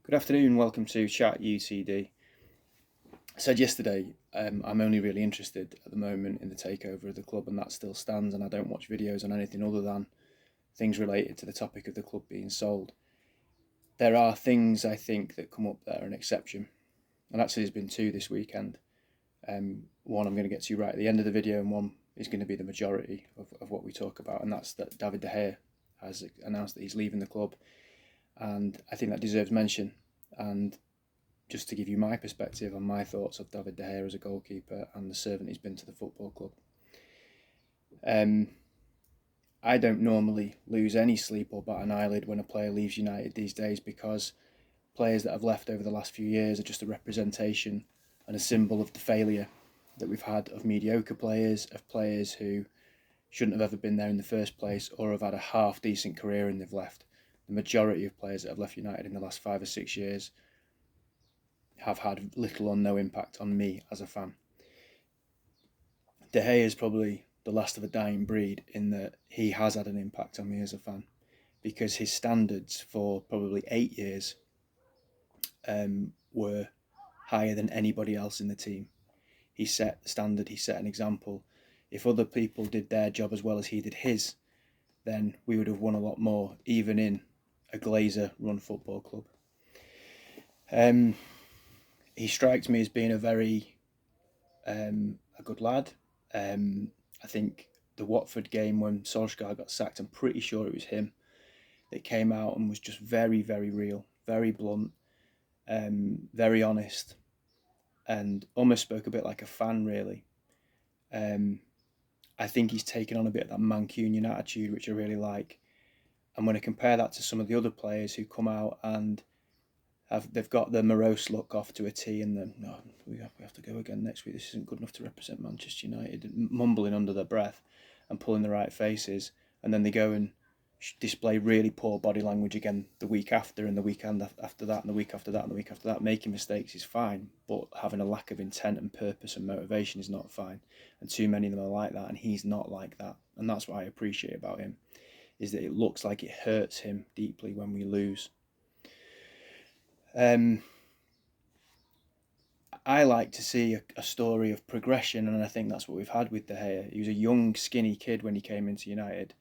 Good afternoon, welcome to Chat UCD. I said yesterday, I'm only really interested at the moment in the takeover of the club, and that still stands. And I don't watch videos on anything other than things related to the topic of the club being sold. There are things I think that come up that are an exception, and actually, there's been two this weekend. One I'm going to get to right at the end of the video, and one is going to be the majority of what we talk about, and that's that David De Gea has announced that he's leaving the club, and I think that deserves mention. And just to give you my perspective on my thoughts of David De Gea as a goalkeeper and the servant he's been to the football club. I don't normally lose any sleep or bat an eyelid when a player leaves United these days, because players that have left over the last few years are just a representation and a symbol of the failure that we've had of mediocre players, of players who shouldn't have ever been there in the first place or have had a half decent career and they've left. The majority of players that have left United in the last 5 or 6 years have had little or no impact on me as a fan. De Gea is probably the last of a dying breed in that he has had an impact on me as a fan, because his standards for probably 8 years were higher than anybody else in the team. He set the standard, he set an example. If other people did their job as well as he did his, then we would have won a lot more, even in a Glazer-run football club. He strikes me as being a very a good lad. I think the Watford game when Solskjaer got sacked, I'm pretty sure it was him that came out and was just very, very real, very blunt, very honest, and almost spoke a bit like a fan, really. I think he's taken on a bit of that Mancunian attitude, which I really like. And when I compare that to some of the other players who come out and they've got the morose look off to a T, and then no, we have to go again next week. This isn't good enough to represent Manchester United, mumbling under their breath and pulling the right faces, and then they go and display really poor body language again the week after, and the weekend after that, and the week after that, and the week after that. Making mistakes is fine, but having a lack of intent and purpose and motivation is not fine. And too many of them are like that, and he's not like that. And that's what I appreciate about him, is that it looks like it hurts him deeply when we lose. I like to see a story of progression, and I think that's what we've had with De Gea. He was a young, skinny kid when he came into United,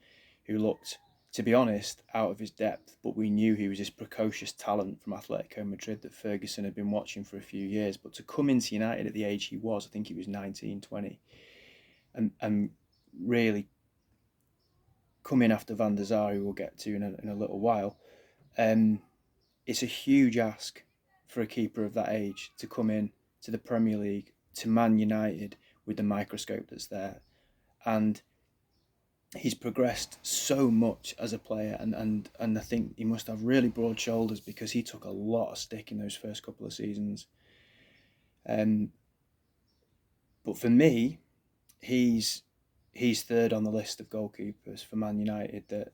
who looked, to be honest, out of his depth, but we knew he was this precocious talent from Atletico Madrid that Ferguson had been watching for a few years. But to come into United at the age he was, I think he was 19, 20, and really come in after Van der Sar, who we'll get to in a little while, it's a huge ask for a keeper of that age to come in to the Premier League, to Man United, with the microscope that's there. And he's progressed so much as a player, and I think he must have really broad shoulders, because he took a lot of stick in those first couple of seasons. But for me, he's third on the list of goalkeepers for Man United that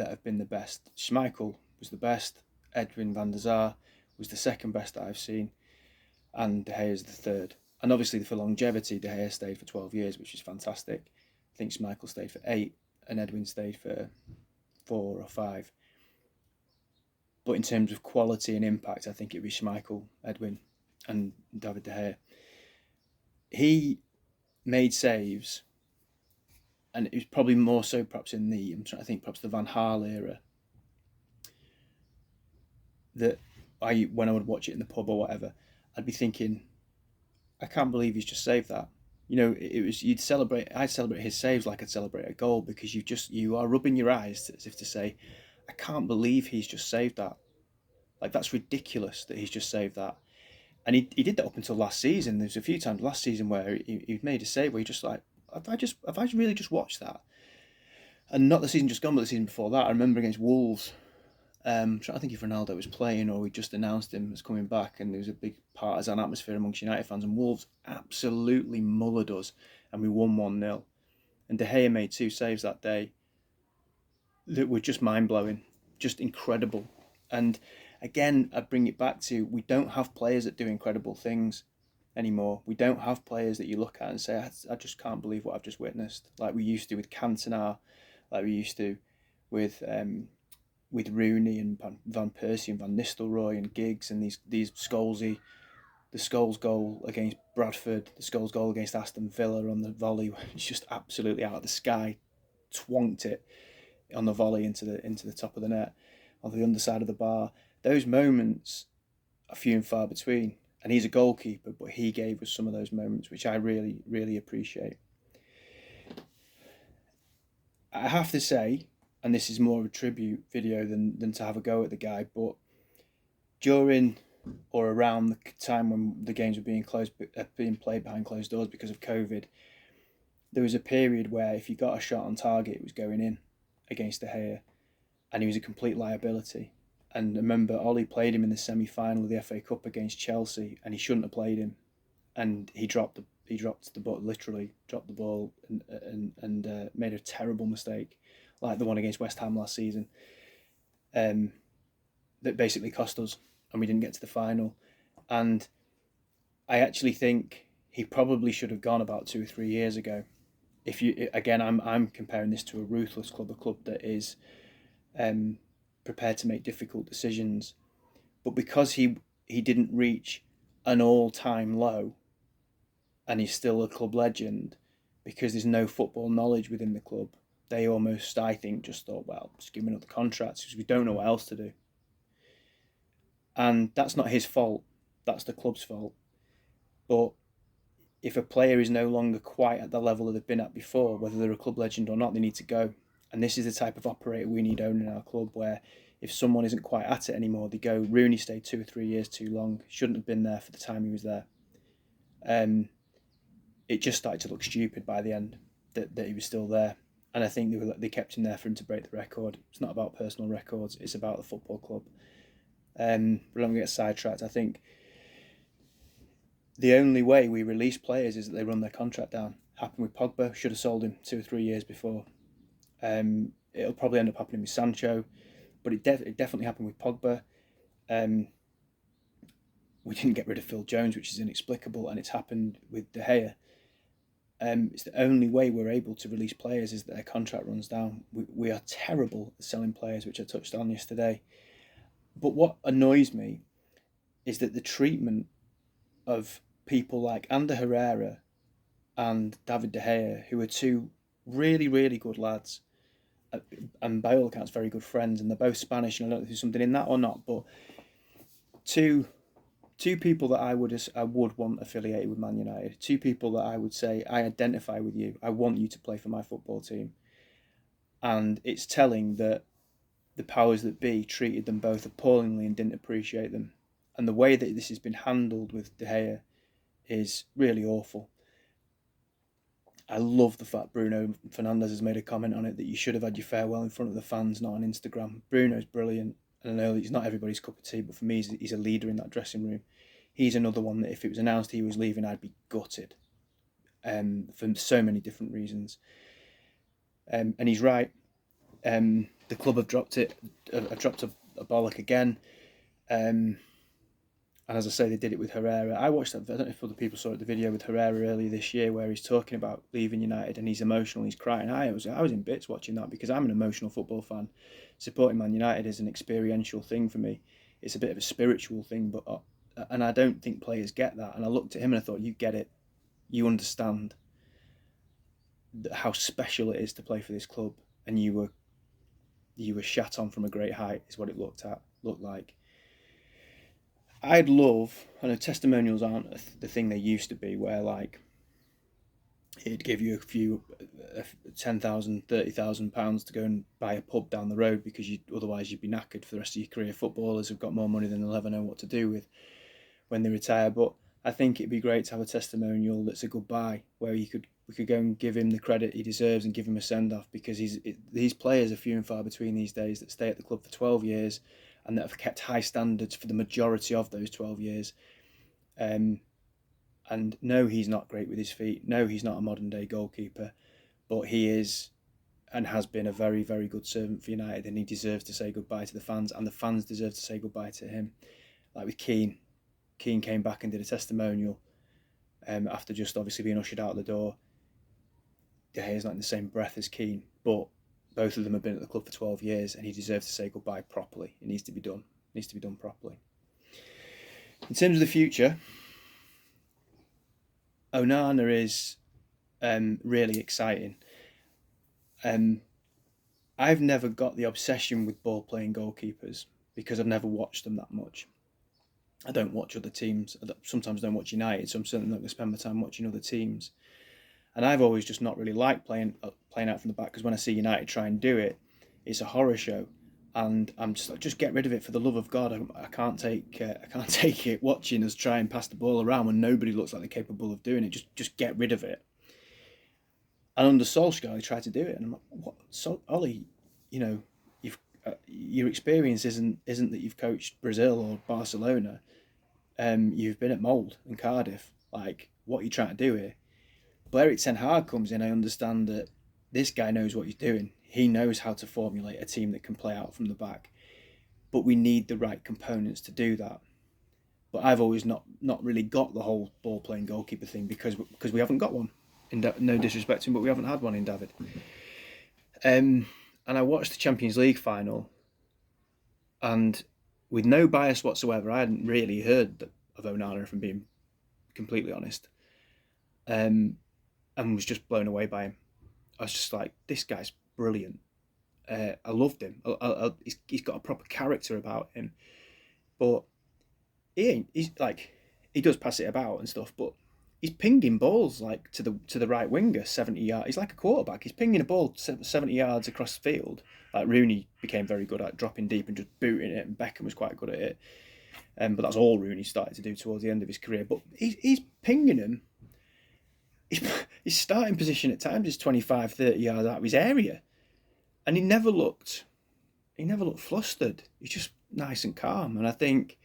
have been the best. Schmeichel was the best. Edwin van der Sar was the second best that I've seen, and De Gea is the third. And obviously for longevity, De Gea stayed for 12 years, which is fantastic. I think Schmeichel stayed for 8 and Edwin stayed for 4 or 5. But in terms of quality and impact, I think it'd be Schmeichel, Edwin, and David De Gea. He made saves, and it was probably more so perhaps in I'm trying to think, perhaps the Van Gaal era, that when I would watch it in the pub or whatever, I'd be thinking, I can't believe he's just saved that. You know, it was, I'd celebrate his saves like I'd celebrate a goal, because you are rubbing your eyes as if to say, I can't believe he's just saved that. Like, that's ridiculous that he's just saved that. And he did that up until last season. There's a few times last season where he made a save where he just like, have I really just watched that? And not the season just gone, but the season before that. I remember against Wolves, I'm trying to think if Ronaldo was playing or we just announced him as coming back, and there was a big partisan atmosphere amongst United fans, and Wolves absolutely mullered us, and we won 1-0. And De Gea made 2 saves that day that were just mind-blowing, just incredible. And again, I bring it back to, we don't have players that do incredible things anymore. We don't have players that you look at and say, I just can't believe what I've just witnessed, like we used to with Cantona, like we used to with with Rooney and Van Persie and Van Nistelrooy and Giggs and these Scholesy, the Scholes goal against Bradford, the Scholes goal against Aston Villa on the volley, it's just absolutely out of the sky, twonked it on the volley into the top of the net, on the underside of the bar. Those moments are few and far between, and he's a goalkeeper, but he gave us some of those moments, which I really, really appreciate. I have to say, and this is more of a tribute video than to have a go at the guy, but during or around the time when the games were being played behind closed doors because of COVID, there was a period where if you got a shot on target, it was going in against De Gea, and he was a complete liability. And remember, Ollie played him in the semi-final of the FA Cup against Chelsea, and he shouldn't have played him, and he dropped the ball, literally dropped the ball, and made a terrible mistake, like the one against West Ham last season, that basically cost us, and we didn't get to the final. And I actually think he probably should have gone about 2 or 3 years ago. If you again, I'm comparing this to a ruthless club, a club that is prepared to make difficult decisions, but because he didn't reach an all-time low, and he's still a club legend, because there's no football knowledge within the club, they almost, I think, just thought, well, just give him another contract because we don't know what else to do. And that's not his fault, that's the club's fault. But if a player is no longer quite at the level that they've been at before, whether they're a club legend or not, they need to go. And this is the type of operator we need owning our club, where if someone isn't quite at it anymore, they go. Rooney stayed 2 or 3 years too long, shouldn't have been there for the time he was there. It just started to look stupid by the end that he was still there. And I think they kept him there for him to break the record. It's not about personal records, it's about the football club. But I'm going to get sidetracked. I think the only way we release players is that they run their contract down. Happened with Pogba, should have sold him 2 or 3 years before. It'll probably end up happening with Sancho, but it definitely happened with Pogba. We didn't get rid of Phil Jones, which is inexplicable, and it's happened with De Gea. It's the only way we're able to release players is that their contract runs down. We are terrible at selling players, which I touched on yesterday. But what annoys me is that the treatment of people like Ander Herrera and David De Gea, who are two really, really good lads, and by all accounts very good friends, and they're both Spanish, and I don't know if there's something in that or not, but two people that I would want affiliated with Man United, two people that I would say, I identify with you, I want you to play for my football team. And it's telling that the powers that be treated them both appallingly and didn't appreciate them. And the way that this has been handled with De Gea is really awful. I love the fact Bruno Fernandes has made a comment on it that you should have had your farewell in front of the fans, not on Instagram. Bruno's brilliant. And I know he's not everybody's cup of tea, but for me, he's a leader in that dressing room. He's another one that if it was announced he was leaving, I'd be gutted, for so many different reasons. And he's right. The club have dropped a bollock again. And as I say, they did it with Herrera. I watched that, I don't know if other people saw it, the video with Herrera earlier this year where he's talking about leaving United and he's emotional, he's crying. I was in bits watching that because I'm an emotional football fan. Supporting Man United is an experiential thing for me. It's a bit of a spiritual thing, and I don't think players get that. And I looked at him and I thought, you get it. You understand how special it is to play for this club, and you were shat on from a great height is what it looked like. I know testimonials aren't the thing they used to be, where like it'd give you a few £10,000, £30,000 to go and buy a pub down the road because otherwise you'd be knackered for the rest of your career. Footballers have got more money than they'll ever know what to do with when they retire. But I think it'd be great to have a testimonial that's a goodbye, where we could go and give him the credit he deserves and give him a send off, because these players are few and far between these days that stay at the club for 12 years. And that have kept high standards for the majority of those 12 years. And no, he's not great with his feet. No, he's not a modern day goalkeeper. But he is and has been a very, very good servant for United, and he deserves to say goodbye to the fans, and the fans deserve to say goodbye to him. Like with Keane. Keane came back and did a testimonial after just obviously being ushered out the door. De Gea's not in the same breath as Keane, but Both of them have been at the club for 12 years, and he deserves to say goodbye properly. It needs to be done. It needs to be done properly. In terms of the future, Onana is really exciting. I've never got the obsession with ball playing goalkeepers because I've never watched them that much. I don't watch other teams. I sometimes don't watch United, so I'm certainly not going to spend my time watching other teams. And I've always just not really liked playing out from the back, because when I see United try and do it, it's a horror show, and I'm just like, just get rid of it for the love of God. I can't take it watching us try and pass the ball around when nobody looks like they're capable of doing it. Just get rid of it. And under Solskjaer, he tried to do it, and I'm like, what? So Ollie, you've your experience isn't that you've coached Brazil or Barcelona. You've been at Mould and Cardiff. Like, what are you trying to do here? But Erik Ten Hag comes in. I understand that this guy knows what he's doing. He knows how to formulate a team that can play out from the back. But we need the right components to do that. But I've always not really got the whole ball playing goalkeeper thing because we haven't got one. No disrespect to him, but we haven't had one in David. And I watched the Champions League final, and with no bias whatsoever, I hadn't really heard of Onana, if I'm being completely honest. And was just blown away by him. I was just like, this guy's brilliant. I loved him. He's got a proper character about him. But he's like, he does pass it about and stuff, but he's pinging balls like to the right winger 70 yards. He's like a quarterback. He's pinging a ball 70 yards across the field. Like Rooney became very good at dropping deep and just booting it, and Beckham was quite good at it. But that's all Rooney started to do towards the end of his career. But he's pinging him. His starting position at times is 25, 30 yards out of his area. And he never looked flustered. He's just nice and calm. And I think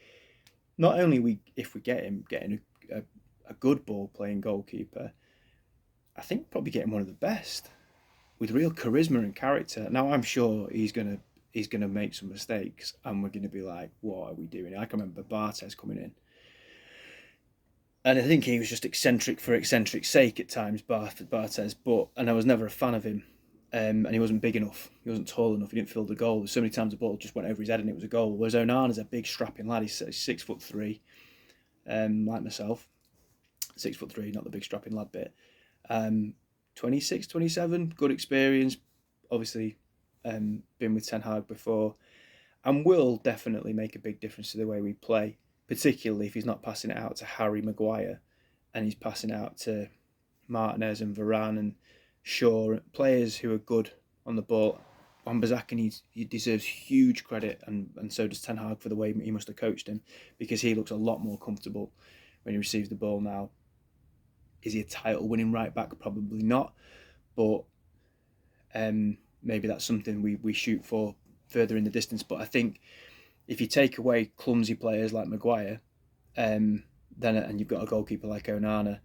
not only if we get him getting a good ball playing goalkeeper, I think probably getting one of the best with real charisma and character. Now I'm sure he's gonna make some mistakes, and we're gonna be like, what are we doing? I can remember Barthez coming in, and I think he was just eccentric for eccentric's sake at times, Barthez. And I was never a fan of him. And he wasn't big enough. He wasn't tall enough. He didn't fill the goal. So many times the ball just went over his head and it was a goal. Whereas Onana's a big strapping lad. He's 6'3", like myself. 6'3", not the big strapping lad bit. 26, 27, good experience. Obviously, been with Ten Hag before, and will definitely make a big difference to the way we play. Particularly if he's not passing it out to Harry Maguire, and he's passing it out to Martinez and Varane and Shaw, players who are good on the ball. Wan-Bissaka, he deserves huge credit, and so does Ten Hag for the way he must have coached him, because he looks a lot more comfortable when he receives the ball now. Is he a title-winning right-back? Probably not, but maybe that's something we shoot for further in the distance. But I think if you take away clumsy players like Maguire, and you've got a goalkeeper like Onana,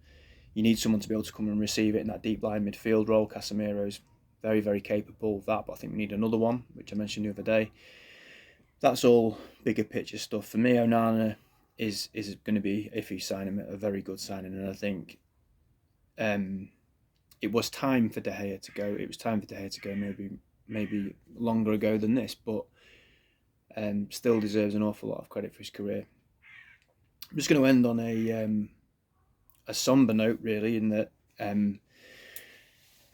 you need someone to be able to come and receive it in that deep line midfield role. Casemiro's very, very capable of that, but I think we need another one, which I mentioned the other day. That's all bigger picture stuff. For me, Onana is going to be, if you sign him, a very good signing, and I think it was time for De Gea to go. It was time for De Gea to go maybe longer ago than this, but still deserves an awful lot of credit for his career. I'm just going to end on a somber note, really, in that there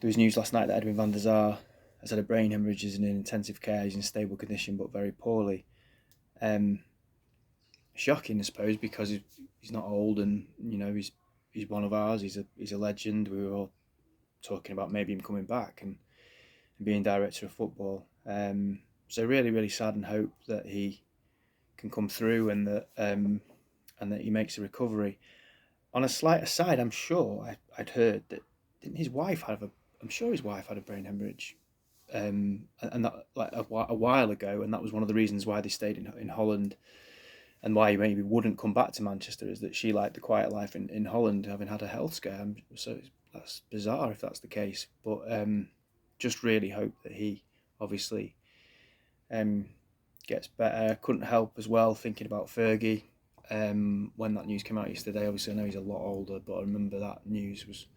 was news last night that Edwin van der Sar has had a brain hemorrhage, is in intensive care. He's in stable condition, but very poorly. Shocking, I suppose, because he's not old, and he's one of ours. He's a legend. We were all talking about maybe him coming back and being director of football. So really, really sad, and hope that he can come through and that he makes a recovery. On a slight aside, I'm sure I'd heard that his wife had a brain hemorrhage, and that like a while ago, and that was one of the reasons why they stayed in Holland, and why he maybe wouldn't come back to Manchester, is that she liked the quiet life in Holland, having had a health scare. So that's bizarre if that's the case, but just really hope that he obviously gets better. Couldn't help as well thinking about Fergie. When that news came out yesterday, obviously I know he's a lot older, but I remember that news was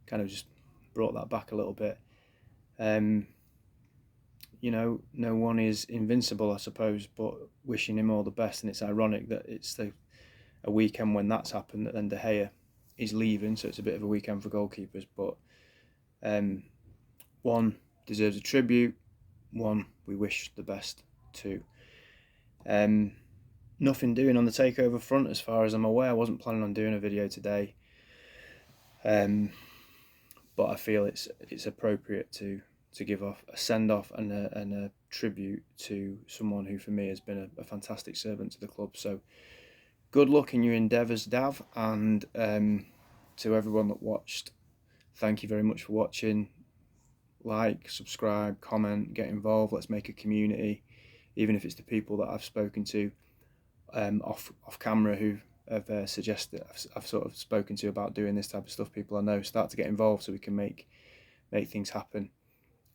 kind of just brought that back a little bit. you know, no one is invincible, I suppose, but wishing him all the best. And it's ironic that it's a weekend when that's happened that then De Gea is leaving, so it's a bit of a weekend for goalkeepers. But one deserves a tribute, one we wish the best to. Nothing doing on the takeover front as far as I'm aware. I wasn't planning on doing a video today, but I feel it's appropriate to give off a send off and a tribute to someone who for me has been a fantastic servant to the club. So good luck in your endeavours, Dav, and to everyone that watched, thank you very much for watching. Like, subscribe, comment, get involved. Let's make a community, even if it's the people that I've spoken to off camera who have suggested, I've sort of spoken to about doing this type of stuff. People I know, start to get involved so we can make things happen.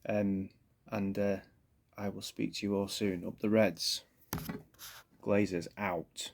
And I will speak to you all soon. Up the Reds. Glazers out.